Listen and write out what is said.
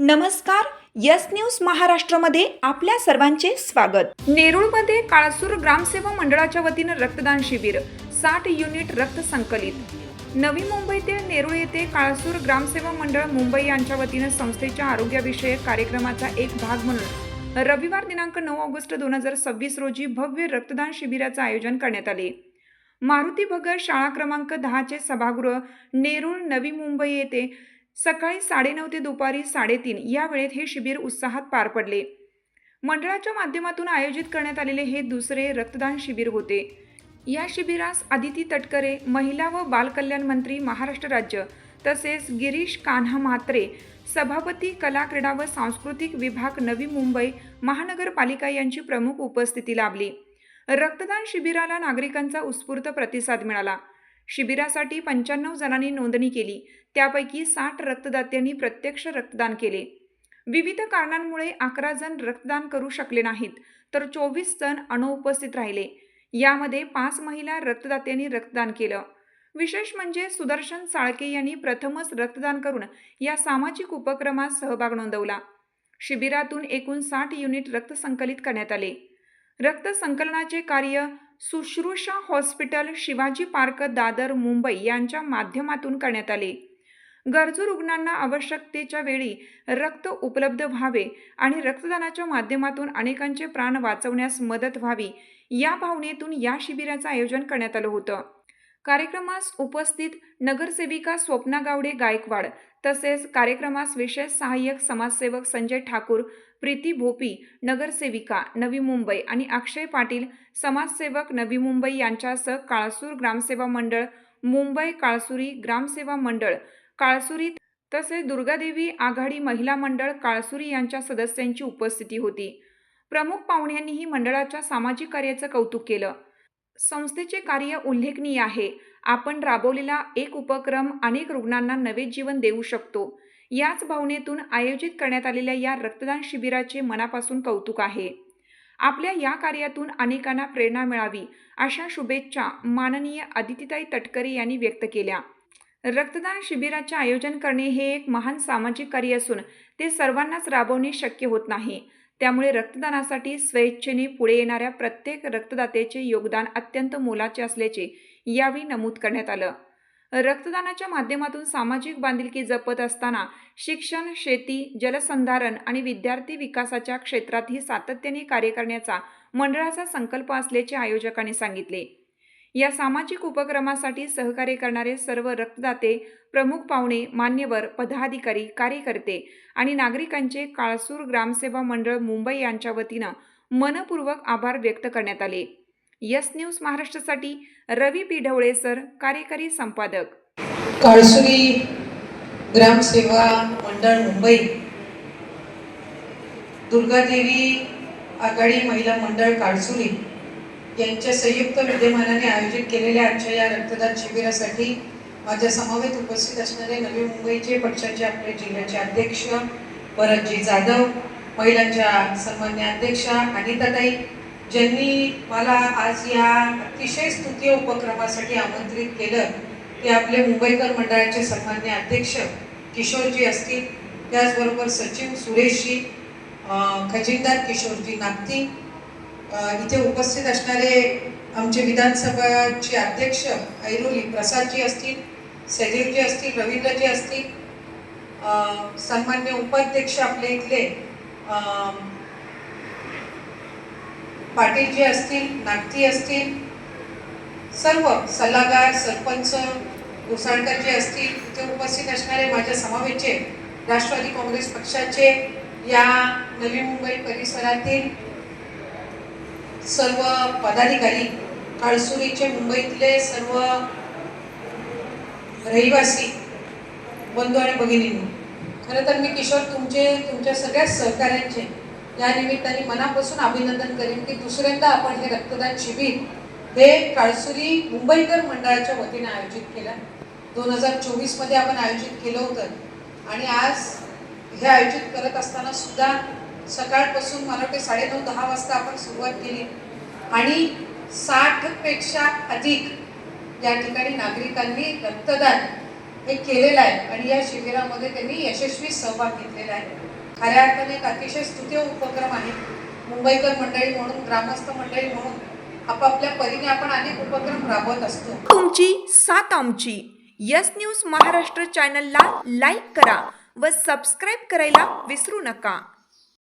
नमस्कार. Yes news महाराष्ट्रामध्ये आपल्या सर्वांचे स्वागत. नेरूळमध्ये काळसूर ग्रामसेवा मंडळाच्या वतीनं रक्तदान शिबिर, 60 युनिट रक्त संकलित. नवी मुंबईतील नेरूळ येथे काळसूर ग्रामसेवा मंडळ मुंबई यांच्या वतीनं संस्थेच्या आरोग्यविषयक कार्यक्रमाचा एक भाग म्हणून रविवार दिनांक 9 ऑगस्ट 2026 रोजी भव्य रक्तदान शिबिराचे आयोजन करण्यात आले. मारुती भगर शाळा क्रमांक 10 चे सभागृह नेरूळ नवी मुंबई येथे सकाळी 9:30 ते दुपारी 3:30 या वेळेत हे शिबिर उत्साहात पार पडले. मंडळाच्या माध्यमातून आयोजित करण्यात आलेले हे दुसरे रक्तदान शिबिर होते. या शिबिरास आदिती तटकरे, महिला व बालकल्याण मंत्री महाराष्ट्र राज्य, तसेच गिरीश कान्हा म्हात्रे, सभापती कला क्रीडा व सांस्कृतिक विभाग नवी मुंबई महानगरपालिका यांची प्रमुख उपस्थिती लाभली. रक्तदान शिबिराला नागरिकांचा उत्स्फूर्त प्रतिसाद मिळाला. शिबिरासाठी 95 जणांनी नोंदणी केली. त्यापैकी 60 रक्तदात्यांनी प्रत्यक्ष रक्तदान केले. विविध कारणांमुळे 11 जण रक्तदान करू शकले नाहीत, तर 24 जण अनुपस्थित राहिले. यामध्ये 5 महिला रक्तदात्यांनी रक्तदान केलं. विशेष म्हणजे सुदर्शन साळके यांनी प्रथमच रक्तदान करून या सामाजिक उपक्रमात सहभाग नोंदवला. शिबिरातून एकूण 60 युनिट रक्त संकलित करण्यात आले. रक्त संकलनाचे कार्य सुश्रुषा हॉस्पिटल, शिवाजी पार्क, दादर, मुंबई यांच्या माध्यमातून करण्यात आले. गरजू रुग्णांना आवश्यकतेच्या वेळी रक्त उपलब्ध व्हावे आणि रक्तदानाच्या माध्यमातून अनेकांचे प्राण वाचवण्यास मदत व्हावी या भावनेतून या शिबिराचं आयोजन करण्यात आलं होतं. कार्यक्रमास उपस्थित नगरसेविका स्वप्ना गावडे गायकवाड, तसेच कार्यक्रमास विशेष सहाय्यक समाजसेवक संजय ठाकूर, प्रीती भोपी, नगरसेविका नवी मुंबई आणि अक्षय पाटील, समाजसेवक नवी मुंबई यांच्यासह काळसूर ग्रामसेवा मंडळ मुंबई, काळसुरी ग्रामसेवा मंडळ काळसुरी, तसेच दुर्गादेवी आघाडी महिला मंडळ काळसुरी यांच्या सदस्यांची उपस्थिती होती. प्रमुख पाहुण्यांनीही मंडळाच्या सामाजिक कार्याचं कौतुक केलं. संस्थेचे कार्य उल्लेखनीय आहे. आपण राबवलेला एक उपक्रम अनेक रुग्णांना नवे जीवन देऊ शकतो. याच भावनेतून आयोजित करण्यात आलेल्या या रक्तदान शिबिराचे मनापासून कौतुक आहे. आपल्या या कार्यातून अनेकांना प्रेरणा मिळावी अशा शुभेच्छा माननीय आदितीताई तटकरे यांनी व्यक्त केल्या. रक्तदान शिबिराचे आयोजन करणे हे एक महान सामाजिक कार्य असून ते सर्वांनाच राबवणे शक्य होत नाही. त्यामुळे रक्तदानासाठी स्वेच्छेने पुढे येणाऱ्या प्रत्येक रक्तदात्याचे योगदान अत्यंत मोलाचे असल्याचे यावेळी नमूद करण्यात आलं. रक्तदानाच्या माध्यमातून सामाजिक बांधिलकी जपत असताना शिक्षण, शेती, जलसंधारण आणि विद्यार्थी विकासाच्या क्षेत्रातही सातत्याने कार्य करण्याचा मंडळाचा संकल्प असल्याचे आयोजकांनी सांगितले. या सामाजिक उपक्रमासाठी सहकार्य करणारे सर्व रक्तदाते, प्रमुख पाहुणे, मान्यवर, पदाधिकारी, कार्यकर्ते आणि नागरिकांचे काळसूर ग्रामसेवा मंडळ मुंबई यांच्या वतीनं मनपूर्वक आभार व्यक्त करण्यात आले. यस न्यूज महाराष्ट्रासाठी रवी पी. ढवळे सर, कार्यकारी संपादक, काळसुरी ग्रामसेवा मंडळ मुंबई, दुर्गादेवी आघाडी महिला मंडळ काळसुरी यांच्या संयुक्त विद्यमानाने आयोजित केलेल्या आजच्या या रक्तदान शिबिरासाठी माझ्या समवेत उपस्थित असणारे नवी मुंबईचे पक्षाचे आपले जिल्ह्याचे अध्यक्ष भरतजी जाधव, महिलांच्या सन्मान्य अध्यक्षा अनिताताई, ज्यांनी मला आज या अतिशय स्तुत्य उपक्रमासाठी आमंत्रित केलं, ते आपले मुंबईकर मंडळाचे सन्मान्य अध्यक्ष किशोरजी असतील, त्याचबरोबर सचिव सुरेशजी, खजिनदार किशोरजी नागती, इथे उपस्थित असणारे आमचे विधानसभाचे अध्यक्ष ऐरोली प्रसादजी असतील, सैदेवजी असतील, रवींद्रजी असतील, सन्मान्य उपाध्यक्ष आपले इथले पाटीलजी असतील, नागती असतील, सर्व सल्लागार, सरपंच, घोसाळकरजी असतील, इथे उपस्थित असणारे माझ्या समवेतचे राष्ट्रवादी काँग्रेस पक्षाचे या नवी मुंबई परिसरातील सर्व पदाधिकारी, काळसुरीचे मुंबईतले सर्व रहिवासी बंधू आणि भगिनींनो, खरं तर मी किशोर तुमच्या सगळ्या सहकार्यांचे या निमित्ताने मनापासून अभिनंदन करेन की दुसऱ्यांदा आपण हे रक्तदान शिबिर हे काळसुरी मुंबईकर मंडळाच्या वतीने आयोजित केलं. 2024 मध्ये आपण आयोजित केलं होतं आणि आज हे आयोजित करत असताना सुद्धा सकाळपासून मला वाटते 9:30-10 वाजता आपण सुरुवात केली आणि 60 पेक्षा अधिक या ठिकाणी नागरिकांनी रक्तदान हे केलेलं आहे आणि या शिबिरामध्ये त्यांनी यशस्वी सहभाग घेतलेला आहे. खऱ्या अर्थाने एक अतिशय स्तुत्य उपक्रम आहे. मुंबईकर मंडळी म्हणून, ग्रामस्थ मंडळी म्हणून आपापल्या परीने आपण अनेक उपक्रम राबवत असतो. तुमची साथ आमची. यस न्यूज महाराष्ट्र चॅनलला लाईक करा व सबस्क्राईब करायला विसरू नका.